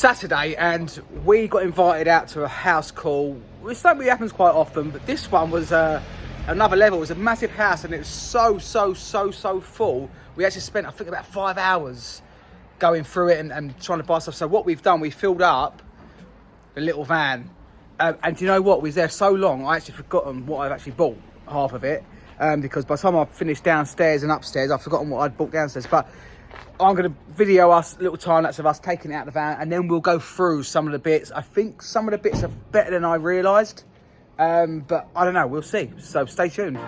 Saturday and we got invited out to a house call, which don't really happens quite often, but this one was another level. It was a massive house and it was so full. We actually spent, I think, about 5 hours going through it and trying to buy stuff. So what we've done, we filled up the little van, and do you know what, we was there so long I actually forgotten what I've actually bought, half of it, because by the time I finished downstairs and upstairs I've forgotten what I'd bought downstairs. But I'm going to video us a little time lapse of us taking it out of the van, and then we'll go through some of the bits. I think some of the bits are better than I realised, but I don't know, we'll see. So stay tuned.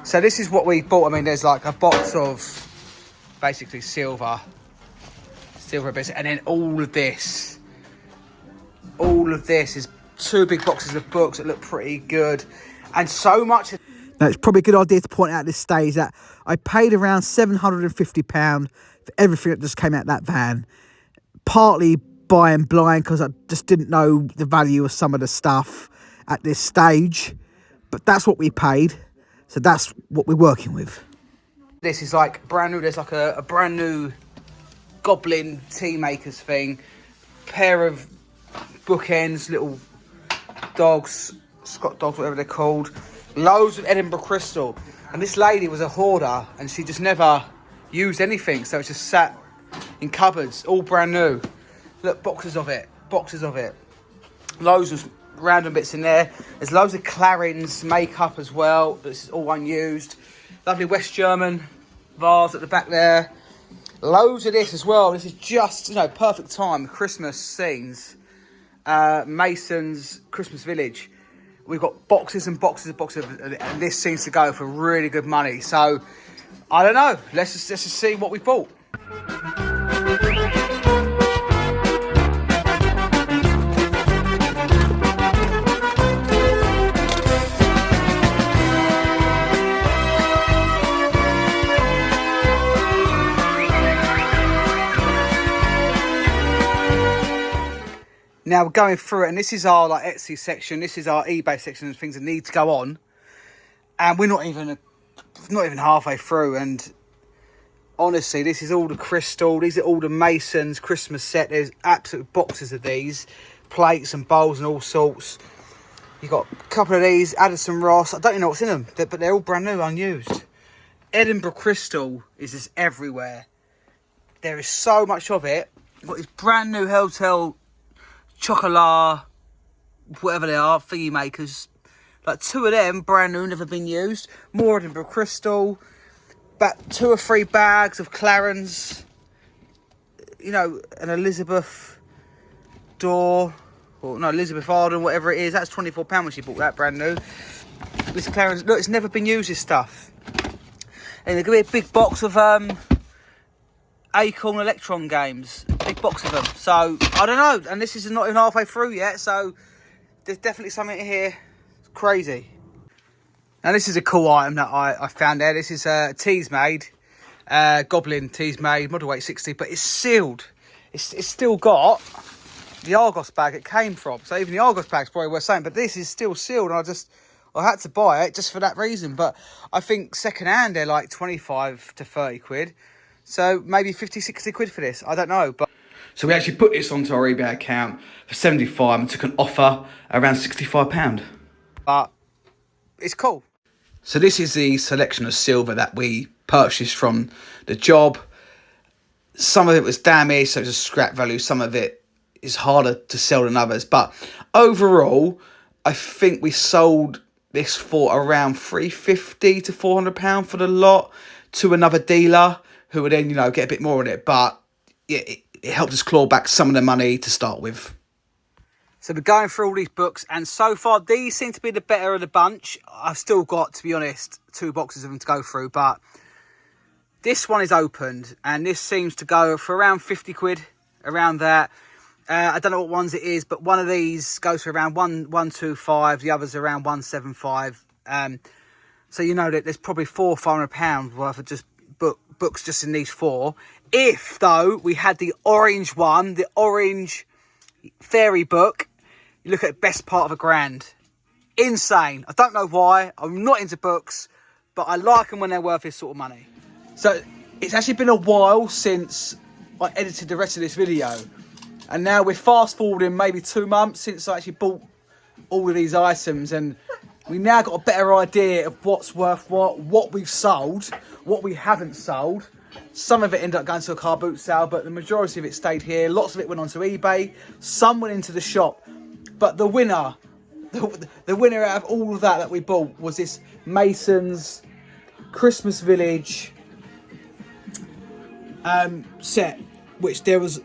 So this is what we bought. I mean, there's like a box of basically silver bits, and then all of this is 2 big boxes of books that look pretty good, and so much. Now, it's probably a good idea to point out at this stage that I paid around £750 for everything that just came out of that van, partly buying blind because I just didn't know the value of some of the stuff at this stage, but that's what we paid. So that's what we're working with. This is like brand new. There's like a brand new Goblin tea makers thing. Pair of bookends, little dogs, Scott dogs, whatever they're called. Loads of Edinburgh crystal. And this lady was a hoarder and she just never used anything. So it's just sat in cupboards, all brand new. Look, boxes of it. Loads of random bits in there. There's loads of Clarins makeup as well. This is all unused. Lovely West German vase at the back there. Loads of this as well. This is just, you know, perfect time. Christmas scenes. Mason's Christmas Village. We've got boxes and boxes and this seems to go for really good money. So I don't know. Let's just see what we bought. Now we're going through it, and this is our like Etsy section. This is our eBay section of things that need to go on, and we're not even halfway through. And honestly, this is all the crystal. These are all the Mason's Christmas set. There's absolute boxes of these, plates and bowls and all sorts. You got a couple of these, Addison Ross. I don't even know what's in them, but they're all brand new, unused. Edinburgh crystal is just everywhere. There is so much of it. You've got this brand new hotel chocolat, whatever they are, thingy makers. Like 2 of them, brand new, never been used. More Edinburgh crystal. About 2 or 3 bags of Clarins. You know, an Elizabeth door. Or no, Elizabeth Arden, whatever it is. That's £24 when she bought that, brand new. This Clarins, look, it's never been used, this stuff. And there's going to be a big box of Acorn Electron games. Big box of them. So I don't know, and this is not even halfway through yet, so there's definitely something here. It's crazy. Now this is a cool item that I found there. This is Teas Made, Goblin Teas Made, model weight 60, but it's sealed. It's still got the Argos bag it came from, so even the Argos bag's probably worth something, but this is still sealed, and I had to buy it just for that reason. But I think second hand they're like 25 to 30 quid. So maybe 50, 60 quid for this. I don't know. But so we actually put this onto our eBay account for 75 and took an offer around £65. But it's cool. So this is the selection of silver that we purchased from the job. Some of it was damaged, so it's a scrap value. Some of it is harder to sell than others. But overall, I think we sold this for around £350 to £400 for the lot to another dealer, who would then, you know, get a bit more on it. But yeah, it helped us claw back some of the money to start with. So we're going through all these books, and so far these seem to be the better of the bunch. I've still got, to be honest, 2 boxes of them to go through, but this one is opened, and this seems to go for around 50 quid, around that. I don't know what ones it is, but one of these goes for around 125. The others around 175. So you know that there's probably £400-500 worth of just books just in these four. If though we had the orange one, the orange fairy book, you look at best part of £1,000. Insane. I don't know why. I'm not into books, but I like them when they're worth this sort of money. So it's actually been a while since I edited the rest of this video, and now we're fast forwarding maybe 2 months since I actually bought all of these items, and we now got a better idea of what's worth what we've sold, what we haven't sold. Some of it ended up going to a car boot sale, but the majority of it stayed here. Lots of it went onto eBay. Some went into the shop. But the winner, the winner out of all of that we bought was this Mason's Christmas Village set, which there was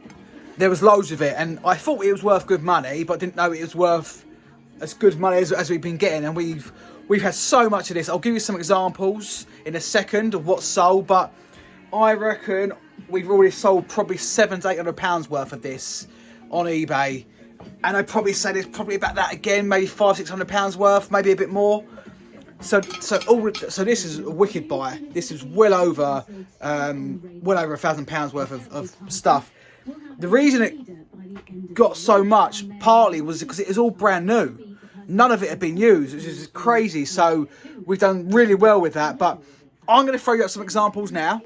loads of it, and I thought it was worth good money, but didn't know it was worth as good money as we've been getting. And we've had so much of this. I'll give you some examples in a second of what's sold, but I reckon we've already sold probably £700-800 worth of this on eBay, and I'd probably say there's probably about that again, maybe £500-600 worth, maybe a bit more. So this is a wicked buy. This is well over £1,000 worth of stuff. The reason it got so much partly was because it was all brand new. None of it had been used, which is crazy. So we've done really well with that. But I'm going to throw you up some examples now,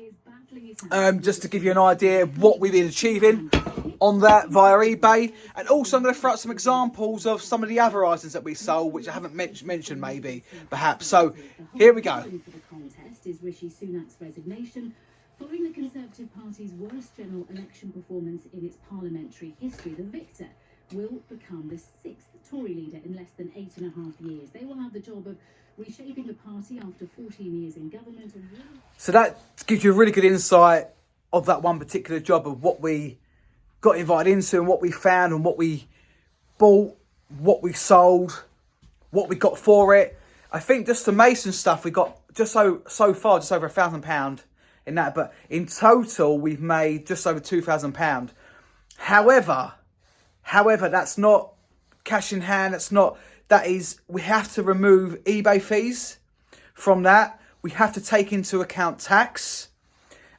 just to give you an idea of what we've been achieving on that via eBay. And also I'm going to throw out some examples of some of the other items that we sold, which I haven't mentioned maybe, perhaps. So here we go. For the contest is Rishi Sunak's resignation following the Conservative Party's worst general election performance in its parliamentary history. The victor will become the 6th Tory leader in less than 8.5 years. They will have the job of reshaping the party after 14 years in government. So that gives you a really good insight of that one particular job, of what we got invited into and what we found and what we bought, what we sold, what we got for it. I think just the Mason stuff we got just so far just over £1,000 in that, but in total we've made just over £2,000. However, that's not cash in hand. That is, we have to remove eBay fees from that. We have to take into account tax,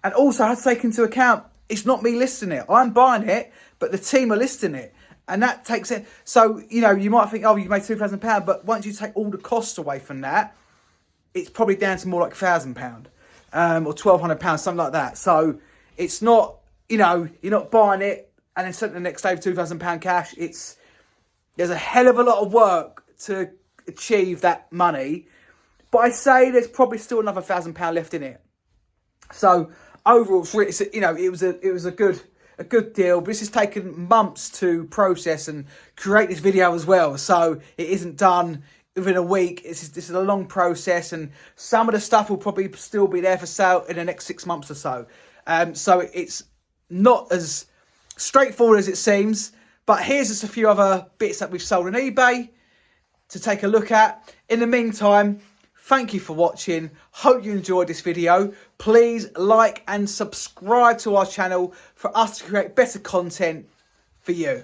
and also I have to take into account it's not me listing it. I'm buying it, but the team are listing it, and that takes it. So you know, you might think, oh, you made £2,000, but once you take all the costs away from that, it's probably down to more like £1,000 or £1,200, something like that. So it's not, you know, you're not buying it and then sending the next day for £2,000 cash. There's a hell of a lot of work to achieve that money, but I say there's probably still another £1,000 left in it. So overall, it was a good deal. But this has taken months to process and create this video as well. So it isn't done within a week. This is a long process, and some of the stuff will probably still be there for sale in the next 6 months or so. So it's not as straightforward as it seems. But here's just a few other bits that we've sold on eBay to take a look at. In the meantime, thank you for watching. Hope you enjoyed this video. Please like and subscribe to our channel for us to create better content for you.